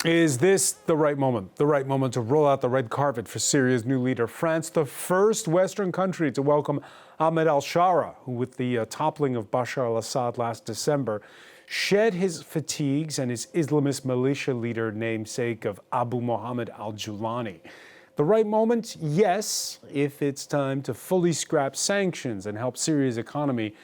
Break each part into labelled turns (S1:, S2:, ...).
S1: Is this the right moment? The right moment to roll out the red carpet for Syria's new leader, France, the first Western country to welcome Ahmed al-Sharaa, who, with the toppling of Bashar al-Assad last December, shed his fatigues and his Islamist militia leader namesake of Abu Mohammed al-Jolani. The right moment? Yes, if it's time to fully scrap sanctions and help Syria's economy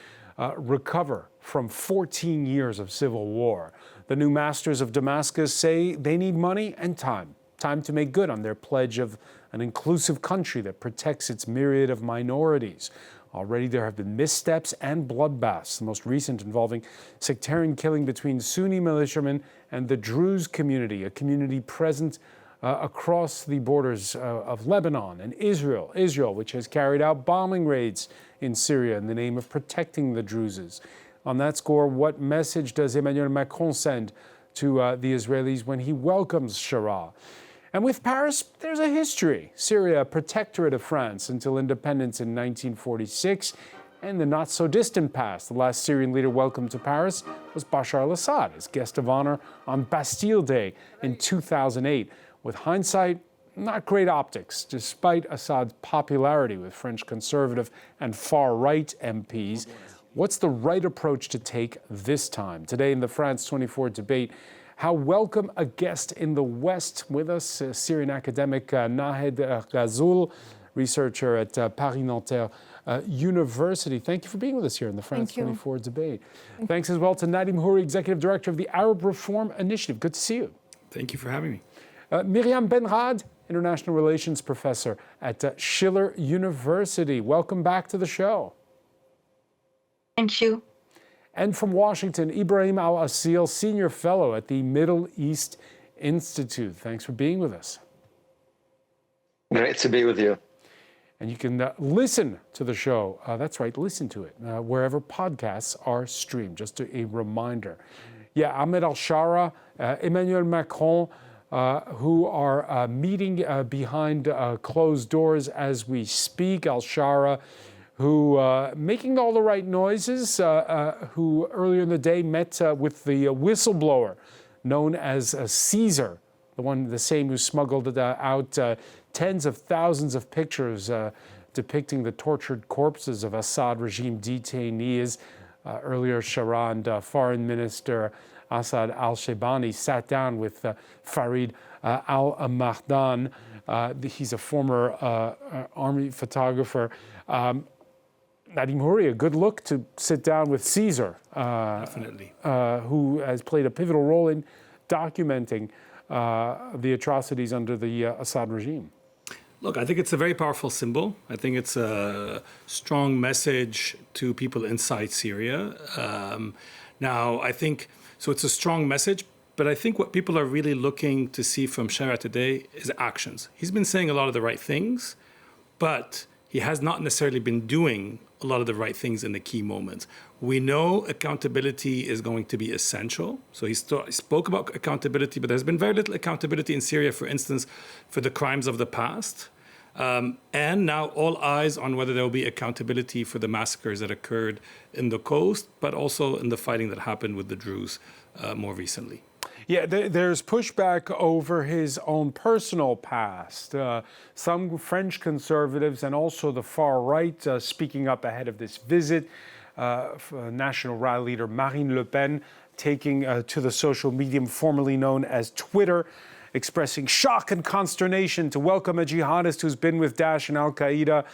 S1: recover from 14 years of civil war. The new masters of Damascus say they need money and time to make good on their pledge of an inclusive country that protects its myriad of minorities. Already there have been missteps and bloodbaths, the most recent involving sectarian killing between Sunni militiamen and the Druze community, a community present across the borders of Lebanon and Israel, which has carried out bombing raids in Syria in the name of protecting the Druzes. On that score, what message does Emmanuel Macron send to the Israelis when he welcomes Sharaa? And with Paris, there's a history. Syria, a protectorate of France until independence in 1946. And the not-so-distant past, the last Syrian leader welcomed to Paris was Bashar al-Assad as guest of honor on Bastille Day in 2008. With hindsight, not great optics, despite Assad's popularity with French conservative and far-right MPs. What's the right approach to take this time? Today in the France 24 debate, how welcome a guest in the West with us, Syrian academic Nahed Ghazul, researcher at Paris-Nanterre University. Thank you for being with us here in the France 24 debate. Thanks as well to Nadim Houri, Executive Director of the Arab Reform Initiative. Good to see you.
S2: Thank you for having me.
S1: Miriam Benrad, International Relations Professor at Schiller University. Welcome back to the show.
S3: Thank you.
S1: And from Washington, Ibrahim Al-Asil, Senior Fellow at the Middle East Institute. Thanks for being with us.
S4: Great to be with you.
S1: And you can listen to the show. That's right, listen to it wherever podcasts are streamed. Just a reminder. Yeah, Ahmed al-Sharaa, Emmanuel Macron, who are meeting behind closed doors as we speak. Al-Sharaa, who making all the right noises, who earlier in the day met with the whistleblower known as Caesar, the same who smuggled out tens of thousands of pictures depicting the tortured corpses of Assad regime detainees. Earlier, Sharaa and Foreign Minister Assad al-Shaybani sat down with Farid al-Mahdan. He's a former army photographer. Nadim Houri, a good look to sit down with Caesar,
S2: Definitely.
S1: Who has played a pivotal role in documenting the atrocities under the Assad regime.
S2: Look, I think it's a very powerful symbol. I think it's a strong message to people inside Syria. Now, I think, so it's a strong message, but I think what people are really looking to see from Sharaa today is actions. He's been saying a lot of the right things, but he has not necessarily been doing a lot of the right things in the key moments. We know accountability is going to be essential. So he spoke about accountability, but there's been very little accountability in Syria, for instance, for the crimes of the past. And now all eyes on whether there will be accountability for the massacres that occurred in the coast, but also in the fighting that happened with the Druze more recently.
S1: Yeah, there's pushback over his own personal past. Some French conservatives and also the far right speaking up ahead of this visit. National Rally leader Marine Le Pen taking to the social medium formerly known as Twitter, expressing shock and consternation to welcome a jihadist who's been with Daesh and al-Qaeda,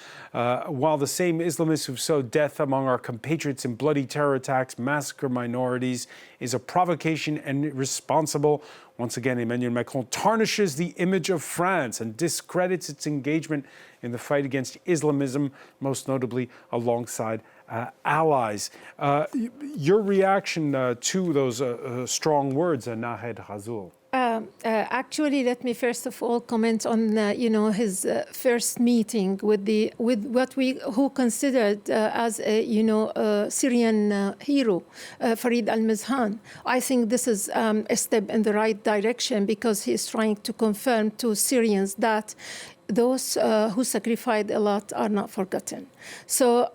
S1: while the same Islamists who've sowed death among our compatriots in bloody terror attacks, massacre minorities, is a provocation and irresponsible. Once again, Emmanuel Macron tarnishes the image of France and discredits its engagement in the fight against Islamism, most notably alongside allies. Your reaction to those strong words, Nahed Ghazul?
S5: Actually, let me first of all comment on his first meeting with who considered as a Syrian hero, Farid al-Mahdan. I think this is a step in the right direction because he is trying to confirm to Syrians that those who sacrificed a lot are not forgotten. So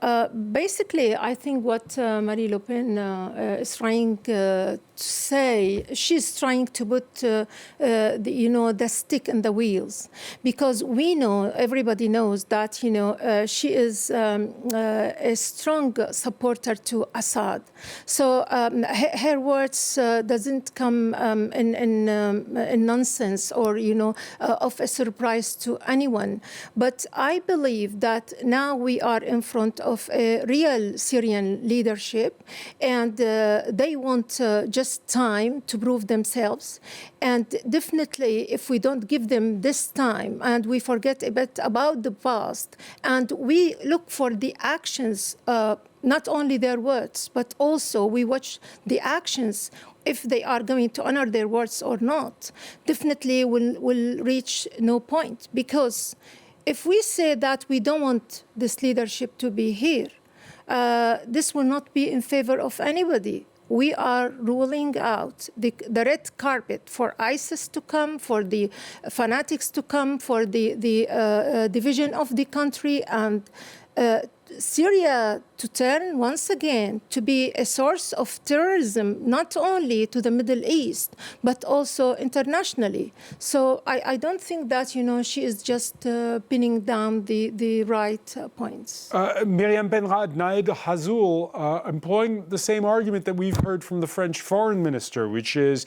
S5: basically, I think what Marine Le Pen is trying say she's trying to put the stick in the wheels, because we know, everybody knows that she is a strong supporter to Assad. So her words doesn't come in nonsense or of a surprise to anyone. But I believe that now we are in front of a real Syrian leadership, and they want just time to prove themselves. And definitely, if we don't give them this time and we forget a bit about the past and we look for the actions, not only their words, but also we watch the actions, if they are going to honor their words or not, definitely will reach no point. Because if we say that we don't want this leadership to be here, this will not be in favor of anybody. We are ruling out the red carpet for ISIS to come, for the fanatics to come, for the division of the country, and Syria to turn once again to be a source of terrorism, not only to the Middle East, but also internationally. So I don't think that, she is just pinning down the right points.
S1: Miriam Benrad, Naed Hazul, employing the same argument that we've heard from the French foreign minister, which is,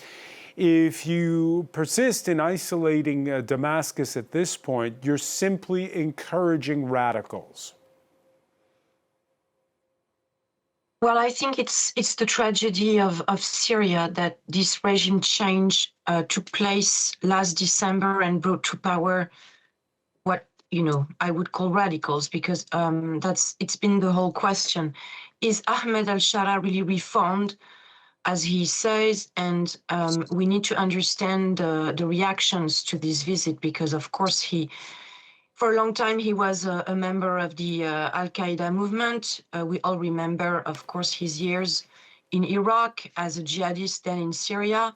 S1: if you persist in isolating Damascus at this point, you're simply encouraging radicals.
S3: Well, I think it's the tragedy of Syria that this regime change took place last December and brought to power what I would call radicals, because it's been the whole question. Is Ahmed al-Sharaa really reformed, as he says? And we need to understand the reactions to this visit, because of course for a long time, he was a member of the al-Qaeda movement. We all remember, of course, his years in Iraq as a jihadist, then in Syria.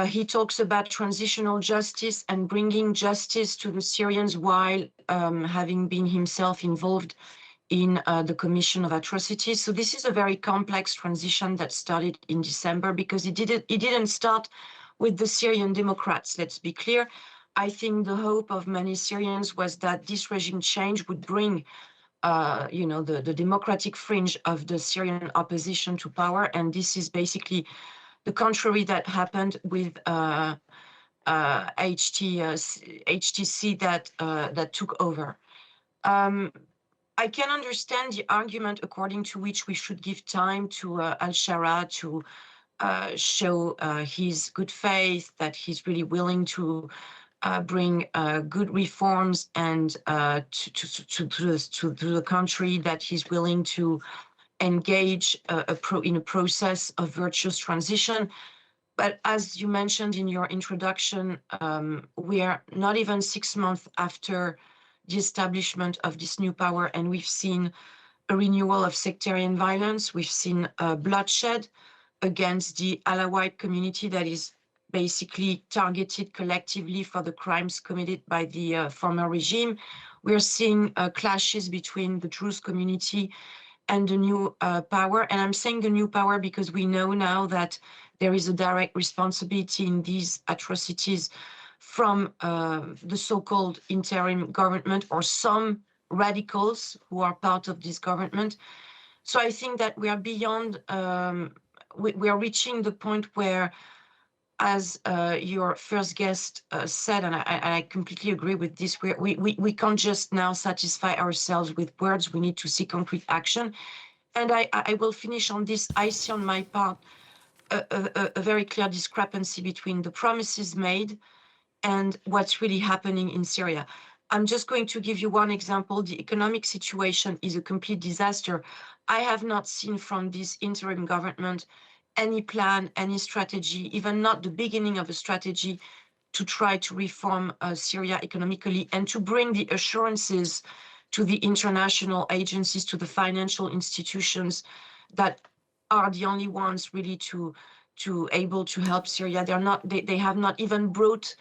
S3: He talks about transitional justice and bringing justice to the Syrians while having been himself involved in the commission of atrocities. So this is a very complex transition that started in December, because it didn't start with the Syrian Democrats, let's be clear. I think the hope of many Syrians was that this regime change would bring, the democratic fringe of the Syrian opposition to power, and this is basically the contrary that happened with HTC that took over. I can understand the argument according to which we should give time to al-Sharaa to show his good faith, that he's really willing to bring good reforms and to the country, that he's willing to engage in a process of virtuous transition. But as you mentioned in your introduction, we are not even 6 months after the establishment of this new power, and we've seen a renewal of sectarian violence. We've seen bloodshed against the Alawite community that is basically targeted collectively for the crimes committed by the former regime. We're seeing clashes between the Druze community and the new power. And I'm saying the new power because we know now that there is a direct responsibility in these atrocities from the so-called interim government or some radicals who are part of this government. So I think that we are beyond, we are reaching the point where, as your first guest said, and I completely agree with this, we can't just now satisfy ourselves with words. We need to see concrete action. And I will finish on this. I see on my part a very clear discrepancy between the promises made and what's really happening in Syria. I'm just going to give you one example. The economic situation is a complete disaster. I have not seen from this interim government any plan, any strategy, even not the beginning of a strategy to try to reform Syria economically and to bring the assurances to the international agencies, to the financial institutions that are the only ones really to able to help Syria. They have not even brought,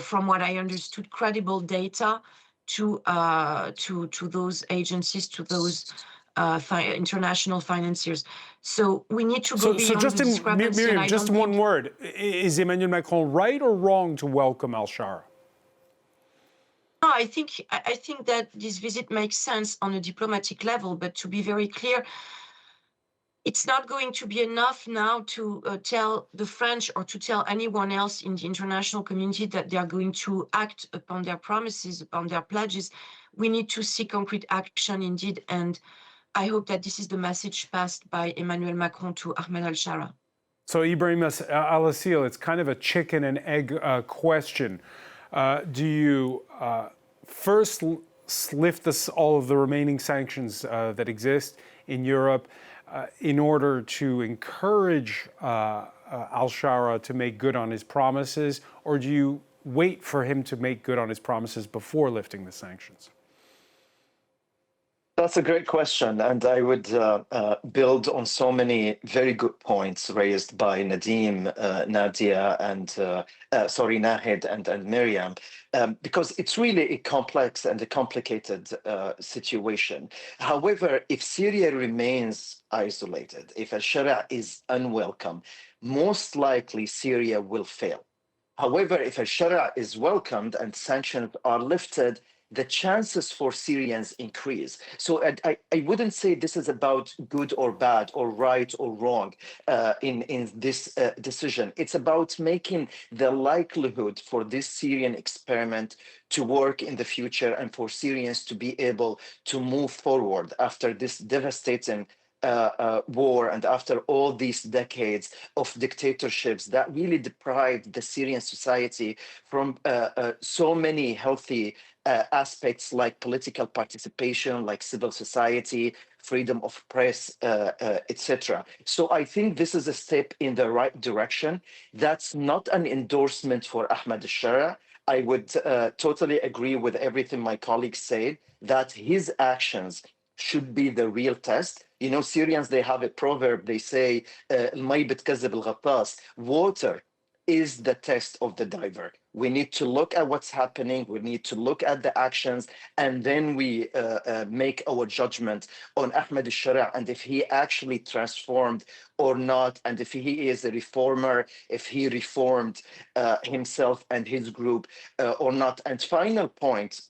S3: from what I understood, credible data to those agencies, to those international financiers. So we need to go beyond
S1: just
S3: the discrepancy.
S1: Miriam, just in one word, is Emmanuel Macron right or wrong to welcome al-Sharaa?
S3: No, I think that this visit makes sense on a diplomatic level, but to be very clear, it's not going to be enough now to tell the French or to tell anyone else in the international community that they are going to act upon their promises, upon their pledges. We need to see concrete action indeed, and I hope that this is the message passed by Emmanuel Macron to Ahmed al-Sharaa.
S1: So Ibrahim al-Assil, it's kind of a chicken and egg question. Do you first lift all of the remaining sanctions that exist in Europe in order to encourage al-Sharaa to make good on his promises, or do you wait for him to make good on his promises before lifting the sanctions?
S4: That's a great question, and I would build on so many very good points raised by Nadim, Nadia, and Nahid and Miriam, because it's really a complex and a complicated situation. However, if Syria remains isolated, if al-Sharaa is unwelcome, most likely Syria will fail. However, if al-Sharaa is welcomed and sanctions are lifted, the chances for Syrians increase. So I wouldn't say this is about good or bad or right or wrong in this decision. It's about making the likelihood for this Syrian experiment to work in the future and for Syrians to be able to move forward after this devastating war and after all these decades of dictatorships that really deprived the Syrian society from so many healthy aspects like political participation, like civil society, freedom of press, etc. So I think this is a step in the right direction. That's not an endorsement for Ahmed al-Sharaa. I would totally agree with everything my colleagues said, that his actions should be the real test. You know, Syrians, they have a proverb, they say, "المي بتكذب الغطاس." Water is the test of the diver. We need to look at what's happening, we need to look at the actions, and then we make our judgment on Ahmed al-Sharaa and if he actually transformed or not, and if he is a reformer, if he reformed himself and his group or not. And final point,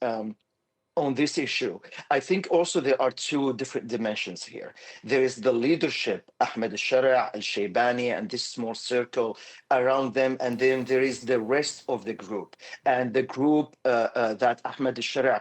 S4: on this issue, I think also there are two different dimensions here. There is the leadership, Ahmed al-Sharaa, al-Shaybani, and this small circle around them, and then there is the rest of the group. And the group that Ahmed al-Sharaa,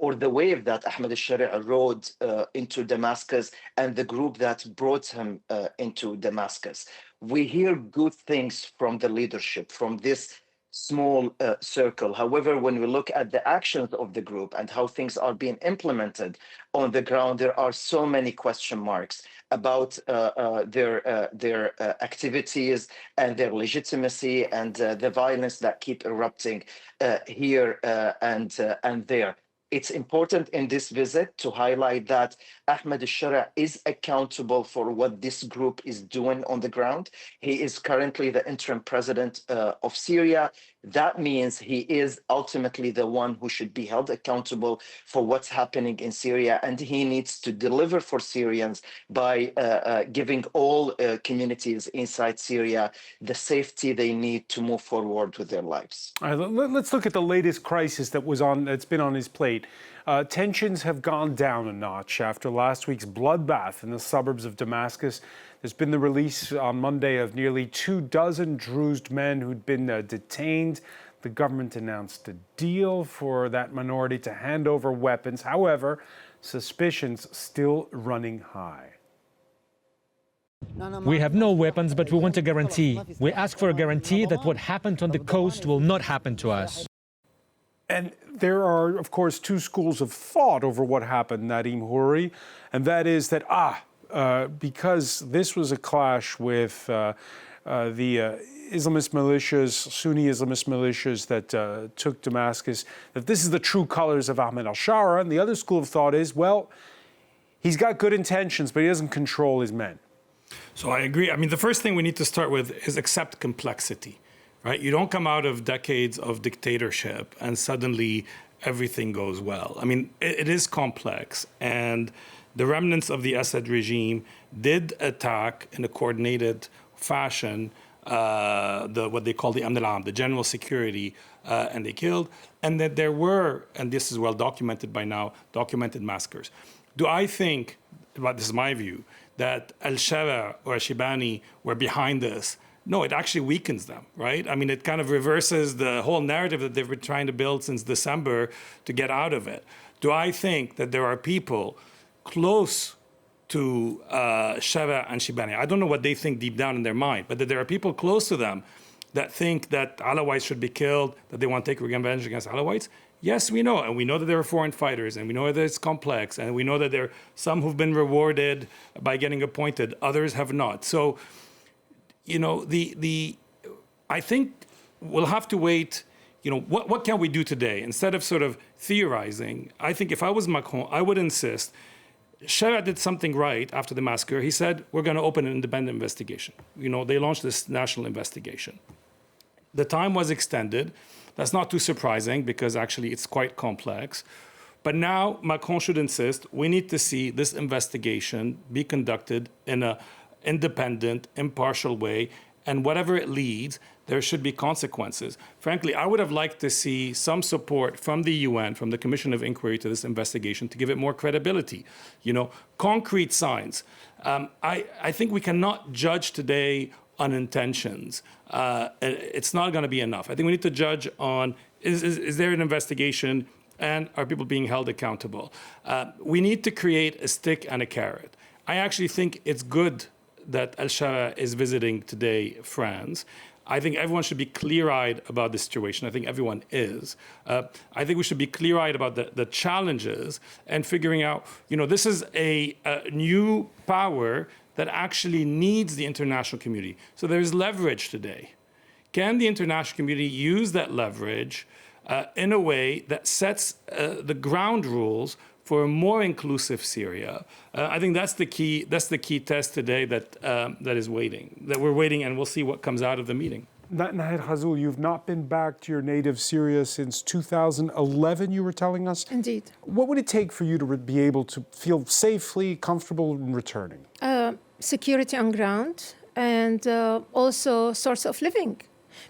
S4: or the wave that Ahmed al-Sharaa rode into Damascus, and the group that brought him into Damascus. We hear good things from the leadership, from this small circle. However, when we look at the actions of the group and how things are being implemented on the ground, there are so many question marks about their activities and their legitimacy and the violence that keep erupting here and there. It's important in this visit to highlight that Ahmed al-Sharaa is accountable for what this group is doing on the ground. He is currently the interim president of Syria. That means he is ultimately the one who should be held accountable for what's happening in Syria, and he needs to deliver for Syrians by giving all communities inside Syria the safety they need to move forward with their lives.
S1: All right, let's look at the latest crisis that's been on his plate. Tensions have gone down a notch after last week's bloodbath in the suburbs of Damascus. There's been the release on Monday of nearly 24 Druze men who'd been detained. The government announced a deal for that minority to hand over weapons. However, suspicions still running high.
S6: We have no weapons, but we want a guarantee. We ask for a guarantee that what happened on the coast will not happen to us.
S1: And there are, of course, two schools of thought over what happened, Nadim Houri, and that is that, because this was a clash with the Islamist militias, Sunni Islamist militias that took Damascus, that this is the true colors of Ahmed al-Sharaa. And the other school of thought is, well, he's got good intentions, but he doesn't control his men.
S2: So I agree. I mean, the first thing we need to start with is accept complexity. Right? You don't come out of decades of dictatorship and suddenly everything goes well. I mean, it is complex. And the remnants of the Assad regime did attack in a coordinated fashion what they call the Amn al-Am, the general security, and they killed, and that there were, and this is well documented by now, documented massacres. Do I think, but this is my view, that al-Sharaa or al-Shibani were behind this? No, it actually weakens them, right? I mean, it kind of reverses the whole narrative that they've been trying to build since December to get out of it. Do I think that there are people close to Sharaa and Shibani? I don't know what they think deep down in their mind, but that there are people close to them that think that Alawites should be killed, that they want to take revenge against Alawites. Yes, we know, and we know that there are foreign fighters, and we know that it's complex, and we know that there are some who've been rewarded by getting appointed, others have not. So, you know, I think we'll have to wait. You know, what can we do today? Instead of sort of theorizing, I think if I was Macron, I would insist. Sharaa did something right after the massacre. He said, we're going to open an independent investigation. You know, they launched this national investigation. The time was extended. That's not too surprising because actually it's quite complex. But now Macron should insist, we need to see this investigation be conducted in an independent, impartial way, and whatever it leads, there should be consequences. Frankly, I would have liked to see some support from the UN, from the Commission of Inquiry to this investigation to give it more credibility. You know, concrete signs. I think we cannot judge today on intentions. It's not going to be enough. I think we need to judge on, is there an investigation and are people being held accountable? We need to create a stick and a carrot. I actually think it's good that al-Sharaa is visiting today France. I think everyone should be clear-eyed about the situation. I think everyone is. I think we should be clear-eyed about the challenges and figuring out, you know, this is a new power that actually needs the international community. So there's leverage today. Can the international community use that leverage in a way that sets the ground rules for a more inclusive Syria? I think that's the key. That's the key test today that we're waiting, and we'll see what comes out of the meeting.
S1: Nahed Khazul, you've not been back to your native Syria since 2011, you were telling us?
S5: Indeed.
S1: What would it take for you to be able to feel safely, comfortable in returning?
S5: Security on ground and also source of living.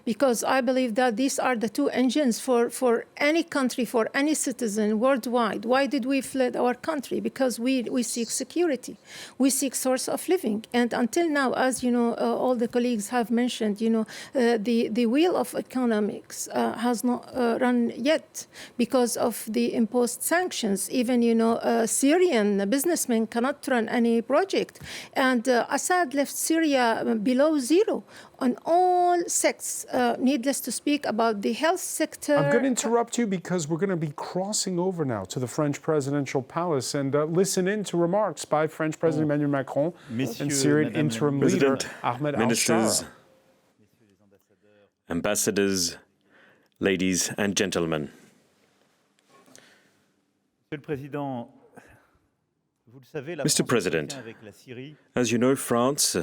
S5: Because I believe that these are the two engines for any country, for any citizen worldwide. Why did we fled our country? Because we seek security. We seek source of living. And until now, as you know, all the colleagues have mentioned, you know, the wheel of economics has not run yet because of the imposed sanctions. Even, you know, Syrian businessmen cannot run any project. And Assad left Syria below zero on all sects, needless to speak about the health sector.
S1: I'm going to interrupt you because we're going to be crossing over now to the French presidential palace and listen in to remarks by French President Emmanuel Macron and Syrian interim leader Ahmed al-Sharaa.
S7: Ambassadors, ladies and gentlemen. Mr. President, as you know, France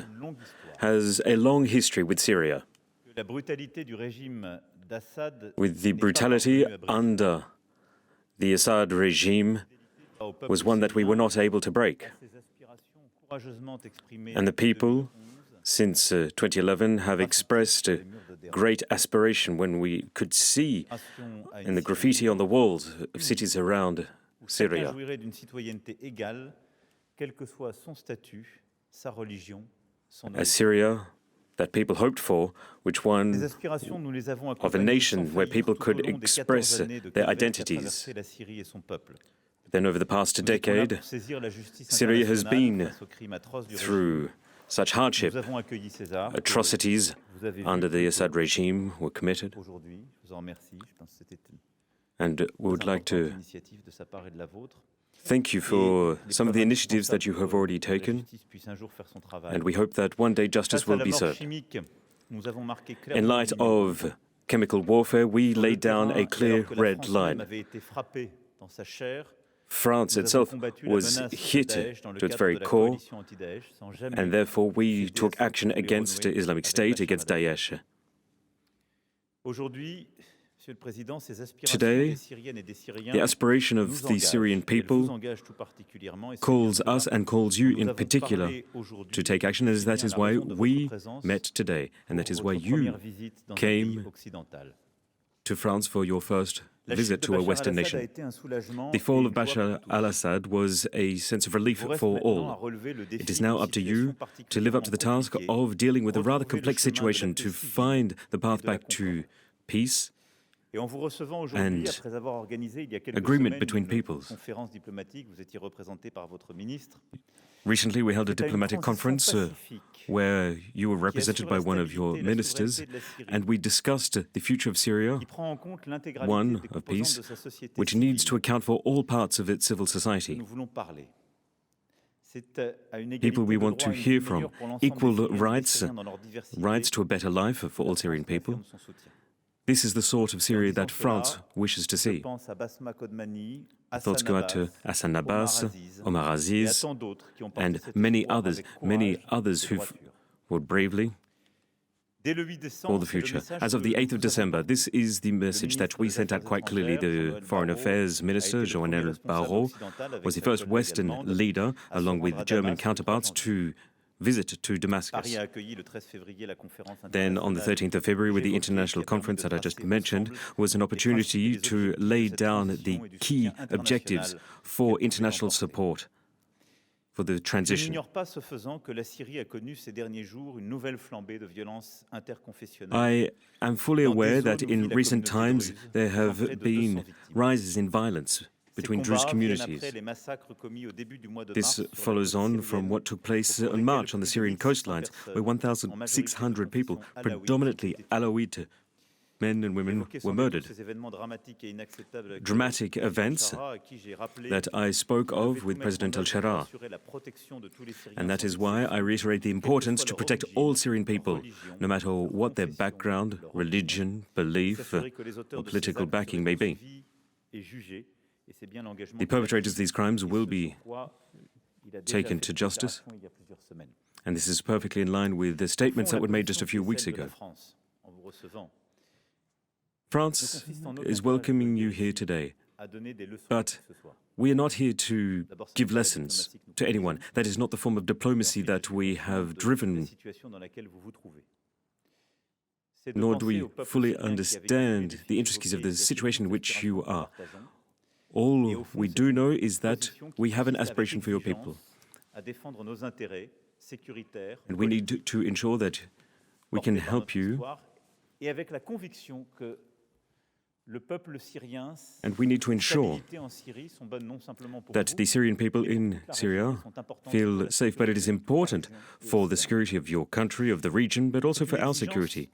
S7: has a long history with Syria. With the brutality under the Assad regime was one that we were not able to break. And the people, since 2011, have expressed a great aspiration when we could see in the graffiti on the walls of cities around Syria a Syria that people hoped for, which one of a nation where people could express their identities. Then over the past decade, Syria has been through such hardship. Atrocities under the Assad regime were committed. And we would like to thank you for some of the initiatives that you have already taken, and we hope that one day justice will be served. In light of chemical warfare, we laid down a clear red line. France itself was hit to its very core, and therefore we took action against Islamic State, against Daesh. Today, the aspiration of the Syrian people calls us and calls you in particular to take action, and that is why we met today, and that is why you came to France for your first visit to a Western nation. The fall of Bashar al-Assad was a sense of relief for all. It is now up to you to live up to the task of dealing with a rather complex situation, to find the path back to peace and agreement between peoples. Recently, we held a diplomatic conference where you were represented by one of your ministers, and we discussed the future of Syria, one of peace, which needs to account for all parts of its civil society. People we want to hear from, equal rights, rights to a better life for all Syrian people. This is the sort of Syria that France wishes to see. Thoughts go out to Hassan Abbas, Omar Aziz, and many others who fought bravely for the future. As of the 8th of December, this is the message that we sent out quite clearly. The Foreign Affairs Minister, Jean-Noël Barrot, was the first Western leader, along with German counterparts, to visit to Damascus. Then on the 13th of February, with the international conference that I just mentioned, was an opportunity to lay down the key objectives for international support for the transition. I am fully aware that in recent times there have been rises in violence between Druze communities. This follows on from what took place in March on the Syrian coastlines, where 1,600 people, predominantly Alawite men and women, were murdered. Dramatic events that I spoke of with President al-Sharaa. And that is why I reiterate the importance to protect all Syrian people, no matter what their background, religion, belief, or political backing may be. The perpetrators of these crimes will be taken to justice, and this is perfectly in line with the statements that were made just a few weeks ago. France is welcoming you here today, but we are not here to give lessons to anyone. That is not the form of diplomacy that we have driven, nor do we fully understand the intricacies of the situation in which you are. All we do know is that we have an aspiration for your people. And we need to ensure that we can help you. And we need to ensure that the Syrian people in Syria feel safe, but it is important for the security of your country, of the region, but also for our security.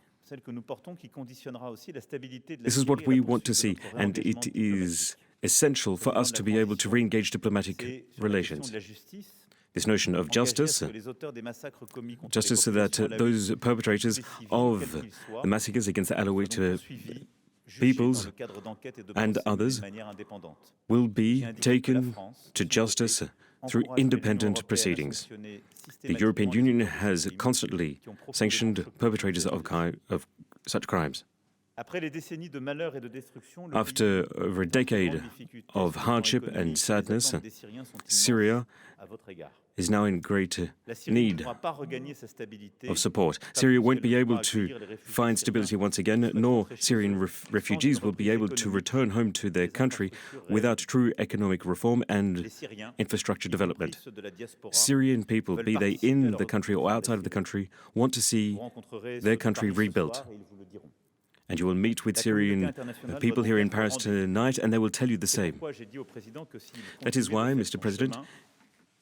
S7: This is what we want to see, and it is essential for us to be able to re-engage diplomatic relations. This notion of justice so that those perpetrators of the massacres against the Alawite peoples and others will be taken to justice through independent proceedings. The European Union has constantly sanctioned perpetrators of such crimes. After over a decade of hardship and sadness, Syria is now in great need of support. Syria won't be able to find stability once again, nor Syrian refugees will be able to return home to their country without true economic reform and infrastructure development. Syrian people, be they in the country or outside of the country, want to see their country rebuilt. And you will meet with Syrian people here in Paris tonight, and they will tell you the same. That is why, Mr. President,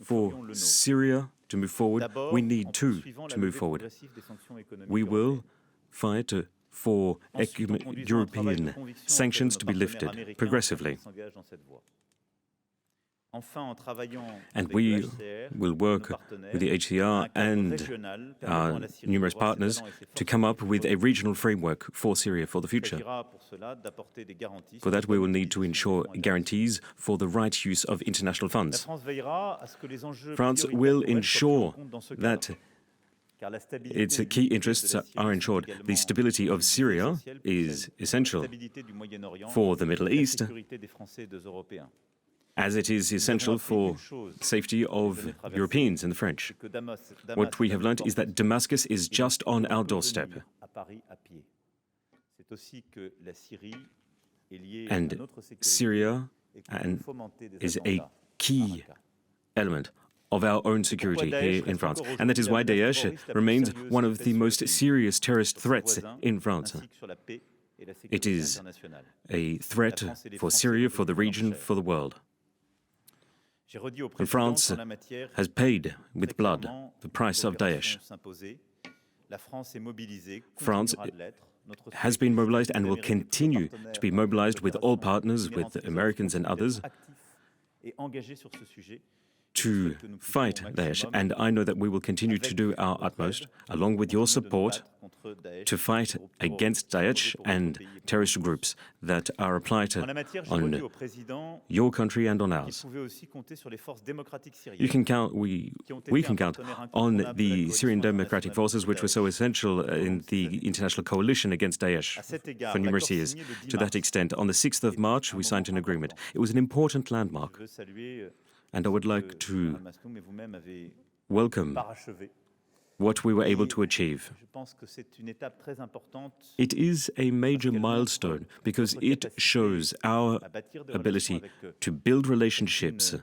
S7: for Syria to move forward, we need to move forward. We will fight for European sanctions to be lifted progressively. And we will work with the HCR and our numerous partners to come up with a regional framework for Syria for the future. For that, we will need to ensure guarantees for the right use of international funds. France will ensure that its key interests are ensured. The stability of Syria is essential for the Middle East, as it is essential for the safety of Europeans and the French. What we have learned is that Damascus is just on our doorstep. And Syria is a key element of our own security here in France. And that is why Daesh remains one of the most serious terrorist threats in France. It is a threat for Syria, for the region, for the world. And France has paid with blood the price of Daesh. France has been mobilized and will continue to be mobilized with all partners, with Americans and others, to fight Daesh. And I know that we will continue to do our utmost, along with your support, to fight against Daesh and terrorist groups that are applied on your country and on ours. You can count, we can count on the Syrian democratic forces, which were so essential in the international coalition against Daesh for numerous years. To that extent, on the 6th of March, we signed an agreement. It was an important landmark. And I would like to welcome what we were able to achieve. It is a major milestone because it shows our ability to build relationships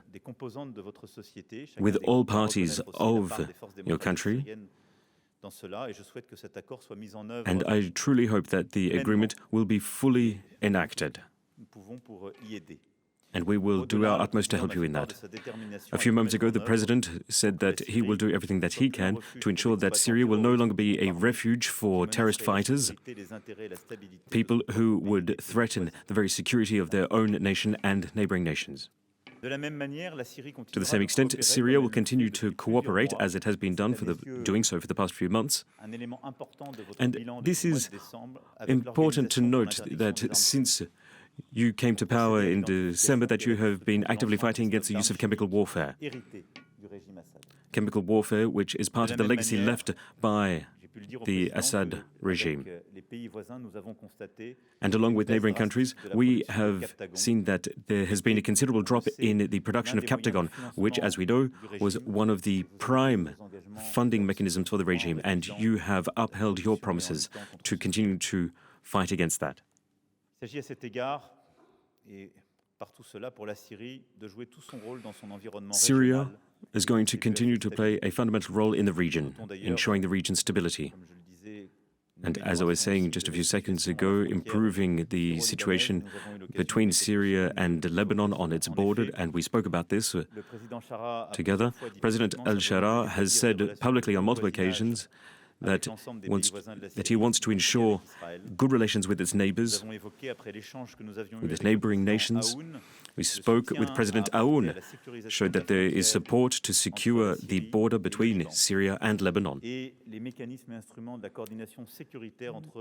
S7: with all parties of your country. And I truly hope that the agreement will be fully enacted. And we will do our utmost to help you in that. A few moments ago, the President said that he will do everything that he can to ensure that Syria will no longer be a refuge for terrorist fighters, people who would threaten the very security of their own nation and neighboring nations. To the same extent, Syria will continue to cooperate as it has been doing so for the past few months. And this is important to note that since you came to power in December, that you have been actively fighting against the use of chemical warfare. Chemical warfare, which is part of the legacy left by the Assad regime. And along with neighboring countries, we have seen that there has been a considerable drop in the production of Captagon, which, as we know, was one of the prime funding mechanisms for the regime. And you have upheld your promises to continue to fight against that. Syria is going to continue to play a fundamental role in the region, ensuring the region's stability. And as I was saying just a few seconds ago, improving the situation between Syria and Lebanon on its border, and we spoke about this together. President al-Sharaa has said publicly on multiple occasions that he wants to ensure good relations with its neighbors, with its neighboring nations. We spoke with President Aoun, showed that there is support to secure the border between Syria and Lebanon.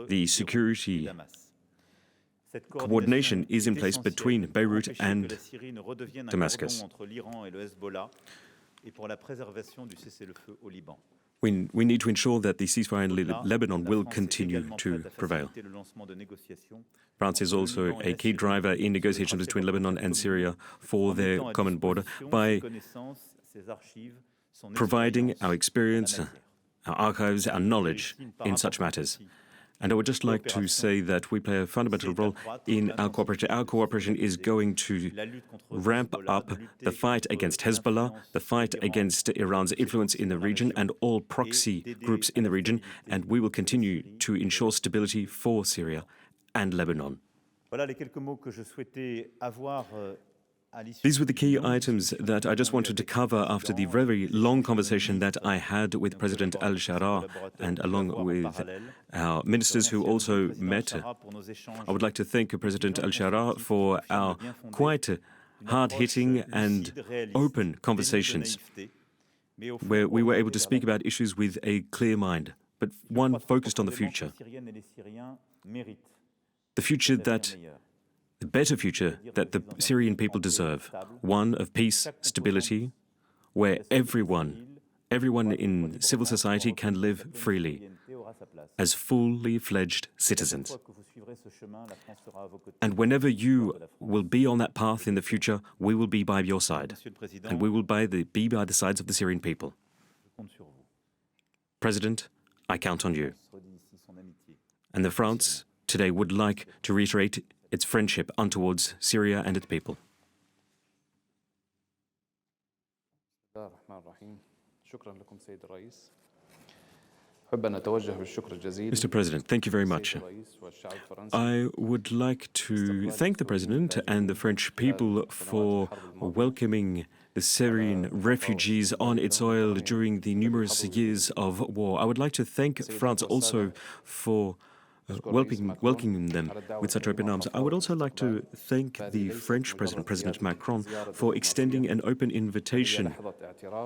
S7: The security coordination is in place between Beirut and Damascus. We need to ensure that the ceasefire in Lebanon will continue to prevail. France is also a key driver in negotiations between Lebanon and Syria for their common border by providing our experience, our archives, our knowledge in such matters. And I would just like to say that we play a fundamental role in our cooperation. Our cooperation is going to ramp up the fight against Hezbollah, the fight against Iran's influence in the region and all proxy groups in the region, and we will continue to ensure stability for Syria and Lebanon. These were the key items that I just wanted to cover after the very long conversation that I had with President al-Sharaa and along with our ministers who also met. I would like to thank President al-Sharaa for our quite hard-hitting and open conversations where we were able to speak about issues with a clear mind, but one focused on the future. The better future that the Syrian people deserve, one of peace, stability, where everyone everyone in civil society can live freely as fully fledged citizens. And whenever you will be on that path in the future, we will be by your side. And we will be by the sides of the Syrian people. President, I count on you. And the France today would like to reiterate its friendship untowards Syria and its people. Mr. President, thank you very much. I would like to thank the President and the French people for welcoming the Syrian refugees on its soil during the numerous years of war. I would like to thank France also for welcoming them with such open arms. I would also like to thank the French President, President Macron, for extending an open invitation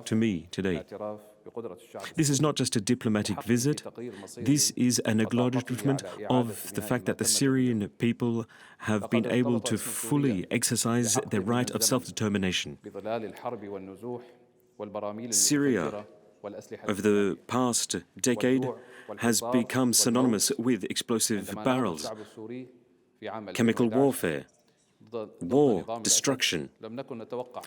S7: to me today. This is not just a diplomatic visit. This is an acknowledgement of the fact that the Syrian people have been able to fully exercise their right of self-determination. Syria, over the past decade, has become synonymous with explosive barrels, chemical warfare, war, destruction.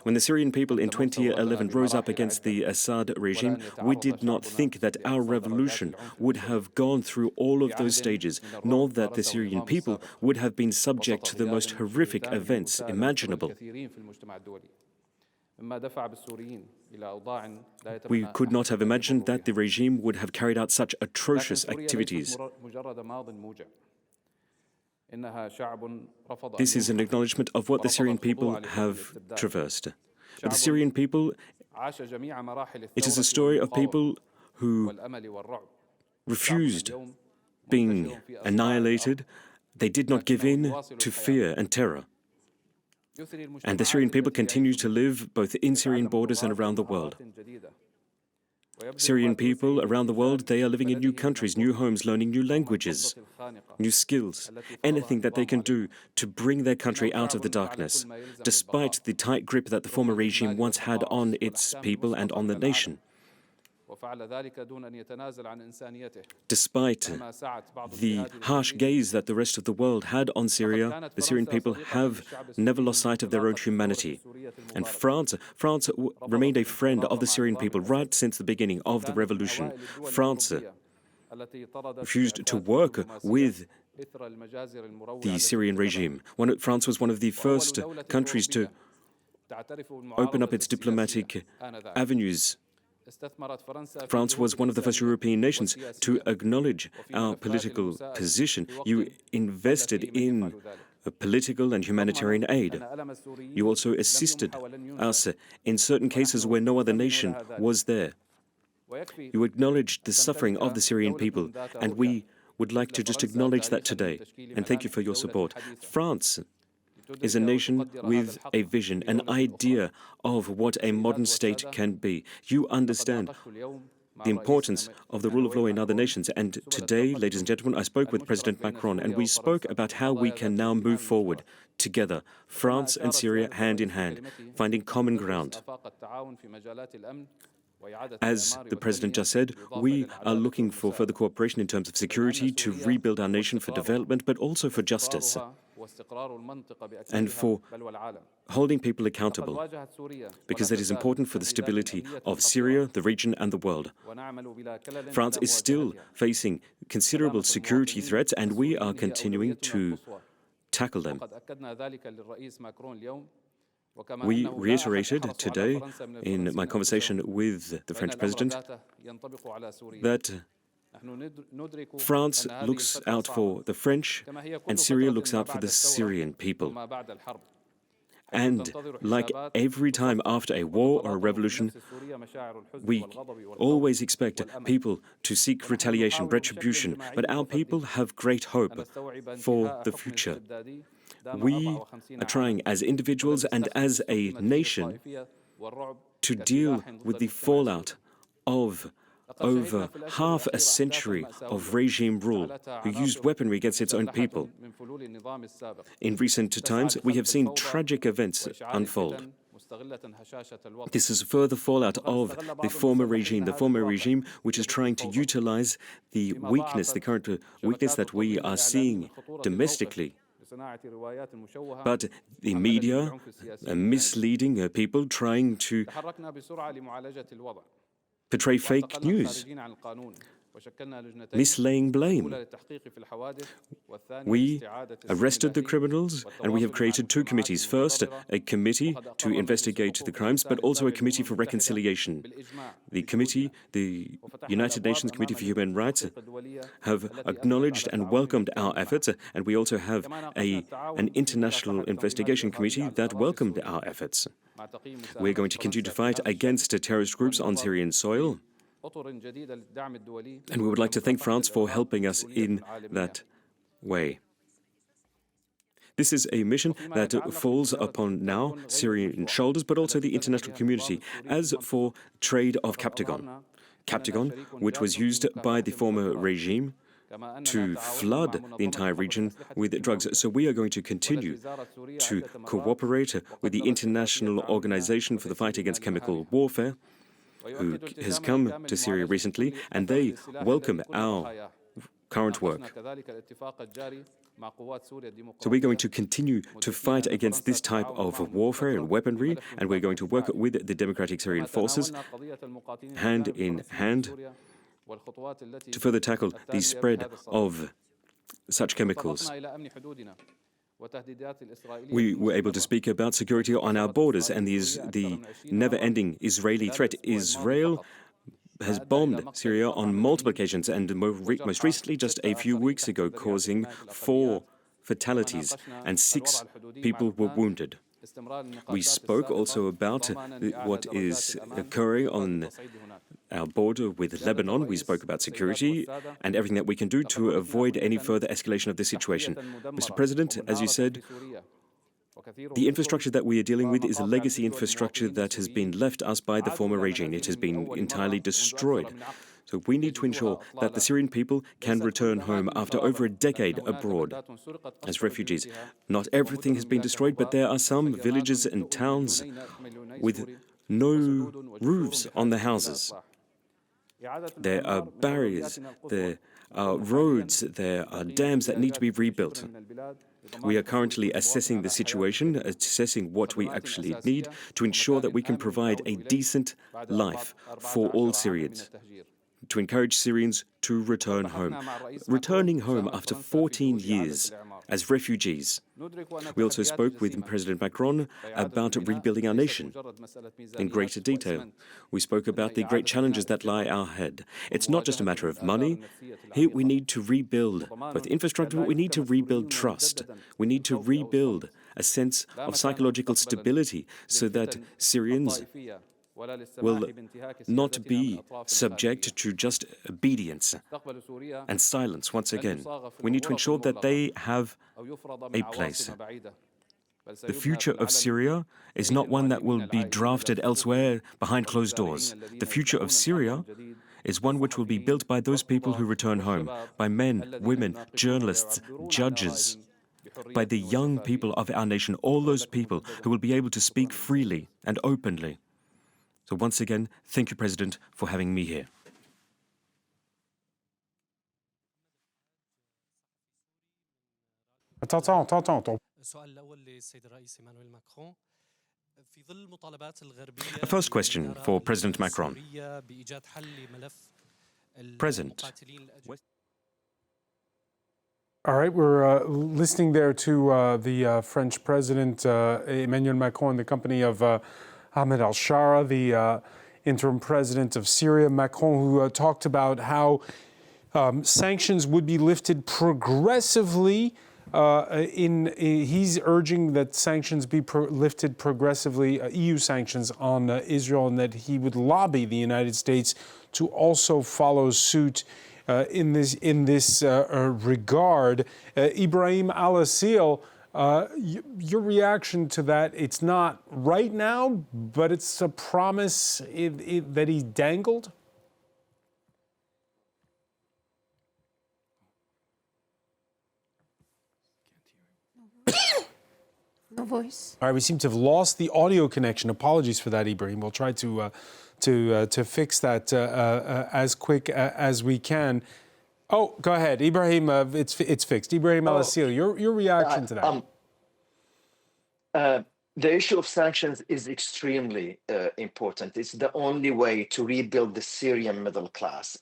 S7: When the Syrian people in 2011 rose up against the Assad regime, we did not think that our revolution would have gone through all of those stages, nor that the Syrian people would have been subject to the most horrific events imaginable. We could not have imagined that the regime would have carried out such atrocious activities. This is an acknowledgement of what the Syrian people have traversed. But the Syrian people, it is a story of people who refused being annihilated. They did not give in to fear and terror. And the Syrian people continue to live both in Syrian borders and around the world. Syrian people around the world, they are living in new countries, new homes, learning new languages, new skills, anything that they can do to bring their country out of the darkness, despite the tight grip that the former regime once had on its people and on the nation. Despite the harsh gaze that the rest of the world had on Syria, the Syrian people have never lost sight of their own humanity. And France remained a friend of the Syrian people right since the beginning of the revolution. France refused to work with the Syrian regime. France was one of the first countries to open up its diplomatic avenues. France was one of the first European nations to acknowledge our political position. You invested in political and humanitarian aid. You also assisted us in certain cases where no other nation was there. You acknowledged the suffering of the Syrian people, and we would like to just acknowledge that today. And thank you for your support. France is a nation with a vision, an idea of what a modern state can be. You understand the importance of the rule of law in other nations. And today, ladies and gentlemen, I spoke with President Macron, and we spoke about how we can now move forward together, France and Syria hand in hand, finding common ground. As the President just said, we are looking for further cooperation in terms of security to rebuild our nation for development, but also for justice and for holding people accountable, because that is important for the stability of Syria, the region, and the world. France is still facing considerable security threats, and we are continuing to tackle them. We reiterated today in my conversation with the French President that France looks out for the French and Syria looks out for the Syrian people. And like every time after a war or a revolution, we always expect people to seek retaliation, retribution, but our people have great hope for the future. We are trying as individuals and as a nation to deal with the fallout of over half a century of regime rule who used weaponry against its own people. In recent times, we have seen tragic events unfold. This is further fallout of the former regime which is trying to utilize the weakness, the current weakness that we are seeing domestically. But the media are misleading people, trying to portray fake news, mislaying blame. We arrested the criminals and we have created two committees. First, a committee to investigate the crimes, but also a committee for reconciliation. The committee, the United Nations Committee for Human Rights, have acknowledged and welcomed our efforts, and we also have an international investigation committee that welcomed our efforts. We're going to continue to fight against terrorist groups on Syrian soil. And we would like to thank France for helping us in that way. This is a mission that falls upon now Syrian shoulders, but also the international community. As for trade of Captagon, which was used by the former regime to flood the entire region with drugs. So we are going to continue to cooperate with the International Organization for the Fight Against Chemical Warfare, who has come to Syria recently, and they welcome our current work. So we're going to continue to fight against this type of warfare and weaponry, and we're going to work with the Democratic Syrian Forces hand in hand to further tackle the spread of such chemicals. We were able to speak about security on our borders and the never-ending Israeli threat. Israel has bombed Syria on multiple occasions, and most recently, just a few weeks ago, causing 4 fatalities and 6 people were wounded. We spoke also about what is occurring on our border with Lebanon. We spoke about security and everything that we can do to avoid any further escalation of this situation. Mr. President, as you said, the infrastructure that we are dealing with is a legacy infrastructure that has been left us by the former regime. It has been entirely destroyed. So we need to ensure that the Syrian people can return home after over a decade abroad as refugees. Not everything has been destroyed, but there are some villages and towns with no roofs on the houses. There are barriers, there are roads, there are dams that need to be rebuilt. We are currently assessing the situation, assessing what we actually need to ensure that we can provide a decent life for all Syrians, to encourage Syrians to return home. Returning home after 14 years as refugees. We also spoke with President Macron about rebuilding our nation in greater detail. We spoke about the great challenges that lie ahead. It's not just a matter of money. Here we need to rebuild both infrastructure, but we need to rebuild trust. We need to rebuild a sense of psychological stability so that Syrians will not be subject to just obedience and silence once again. We need to ensure that they have a place. The future of Syria is not one that will be drafted elsewhere behind closed doors. The future of Syria is one which will be built by those people who return home, by men, women, journalists, judges, by the young people of our nation, all those people who will be able to speak freely and openly. So once again, thank you, President, for having me here. A first question for President Macron. President.
S1: All right, we're listening there to the French President Emmanuel Macron in the company of Ahmed al-Sharaa, the interim president of Syria. Macron, who talked about how sanctions would be lifted progressively. He's urging that sanctions be lifted progressively, EU sanctions on Israel, and that he would lobby the United States to also follow suit in this regard. Ibrahim Al-Assil, your reaction to that? It's not right now, but it's a promise that he dangled?
S5: No voice.
S1: All right, we seem to have lost the audio connection. Apologies for that, Ibrahim. We'll try to fix that as quick as we can. Oh, go ahead, Ibrahim. It's fixed. Ibrahim Al-Assil, your reaction to
S4: that? The issue of sanctions is extremely important. It's the only way to rebuild the Syrian middle class.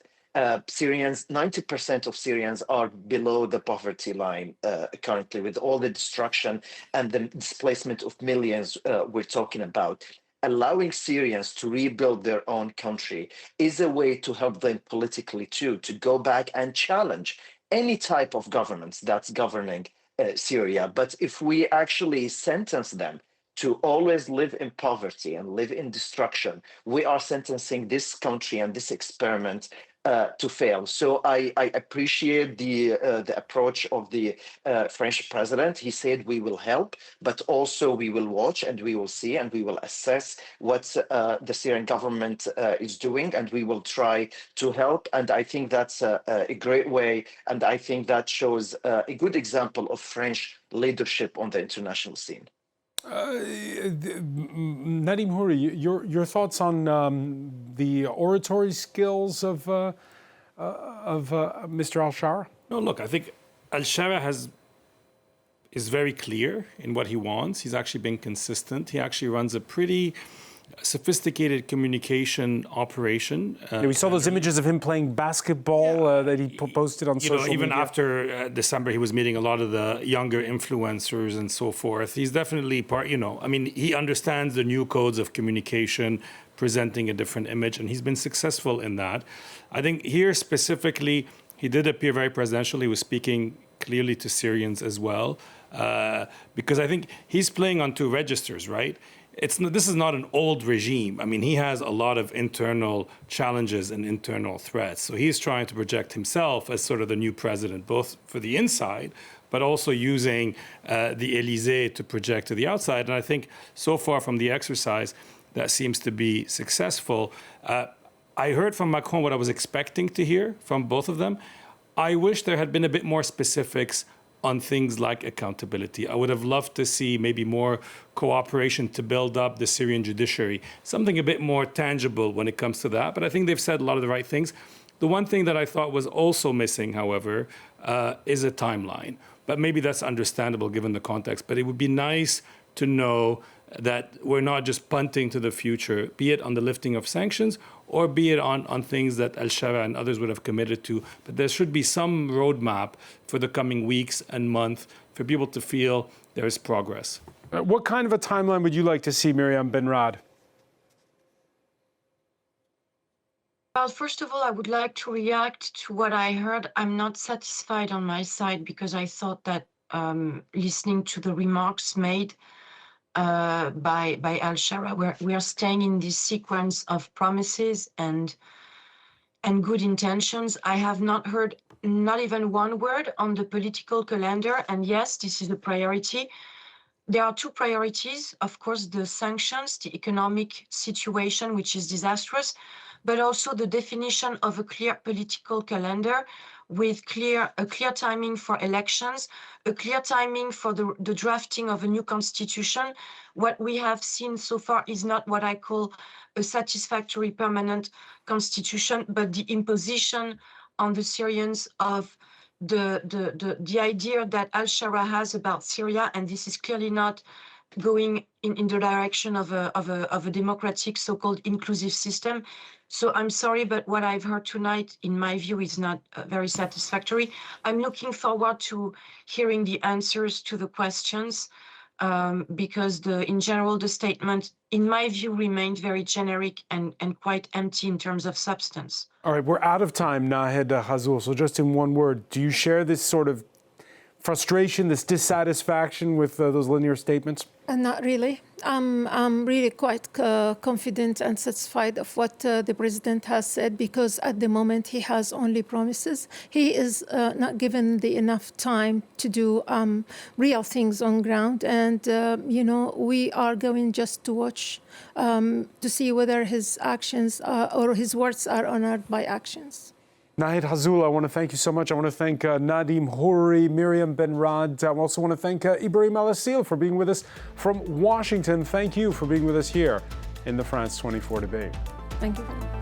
S4: Syrians, 90% of Syrians are below the poverty line currently, with all the destruction and the displacement of millions we're talking about. Allowing Syrians to rebuild their own country is a way to help them politically too, to go back and challenge any type of governments that's governing Syria. But if we actually sentence them to always live in poverty and live in destruction, we are sentencing this country and this experiment to fail. So I appreciate the approach of the French president. He said we will help, but also we will watch and we will see and we will assess what the Syrian government is doing, and we will try to help. And I think that's a great way, and I think that shows a good example of French leadership on the international scene.
S1: Nadim Houri, your thoughts on the oratory skills of Mr. al-Sharaa?
S2: No, look, I think al-Sharaa is very clear in what he wants. He's actually been consistent. He actually runs a pretty sophisticated communication operation.
S1: We saw those images of him playing basketball that he posted on social media.
S2: Even after December, he was meeting a lot of the younger influencers and so forth. He's definitely he understands the new codes of communication, presenting a different image, and he's been successful in that. I think here specifically, he did appear very presidential. He was speaking clearly to Syrians as well, because I think he's playing on two registers, right? This is not an old regime. I mean, he has a lot of internal challenges and internal threats. So he's trying to project himself as sort of the new president, both for the inside, but also using the Elysee to project to the outside. And I think so far from the exercise, that seems to be successful. I heard from Macron what I was expecting to hear from both of them. I wish there had been a bit more specifics on things like accountability. I would have loved to see maybe more cooperation to build up the Syrian judiciary, something a bit more tangible when it comes to that. But I think they've said a lot of the right things. The one thing that I thought was also missing, however, is a timeline. But maybe that's understandable given the context. But it would be nice to know that we're not just punting to the future, be it on the lifting of sanctions or be it on things that al-Sharaa and others would have committed to. But there should be some roadmap for the coming weeks and months for people to feel there is progress.
S1: What kind of a timeline would you like to see, Miriam Ben-Rad?
S3: Well, first of all, I would like to react to what I heard. I'm not satisfied on my side because I thought that listening to the remarks made by al-Sharaa, we are staying in this sequence of promises and good intentions. I have not heard not even one word on the political calendar. And yes, this is a priority. There are two priorities, of course, the sanctions, the economic situation, which is disastrous, but also the definition of a clear political calendar with a clear timing for elections, a clear timing for the drafting of a new constitution. What we have seen so far is not what I call a satisfactory permanent constitution, but the imposition on the Syrians of the idea that al-Sharaa has about Syria, and this is clearly not going in the direction of a democratic, so-called inclusive system. So I'm sorry, but what I've heard tonight, in my view, is not very satisfactory. I'm looking forward to hearing the answers to the questions because in general, the statement, in my view, remained very generic and quite empty in terms of substance.
S1: All right, we're out of time, Nahed Hazul. So just in one word, do you share this sort of frustration, this dissatisfaction with those linear statements?
S5: Not really. I'm really quite confident and satisfied of what the president has said, because at the moment he has only promises. He is not given enough time to do real things on ground. And, we are going just to watch to see whether his actions or his words are honored by actions.
S1: Nahid Hazula, I want to thank you so much. I want to thank Nadim Houri, Miriam Benrad. I also want to thank Ibrahim Al-Assil for being with us from Washington. Thank you for being with us here in the France 24 debate.
S5: Thank you very much.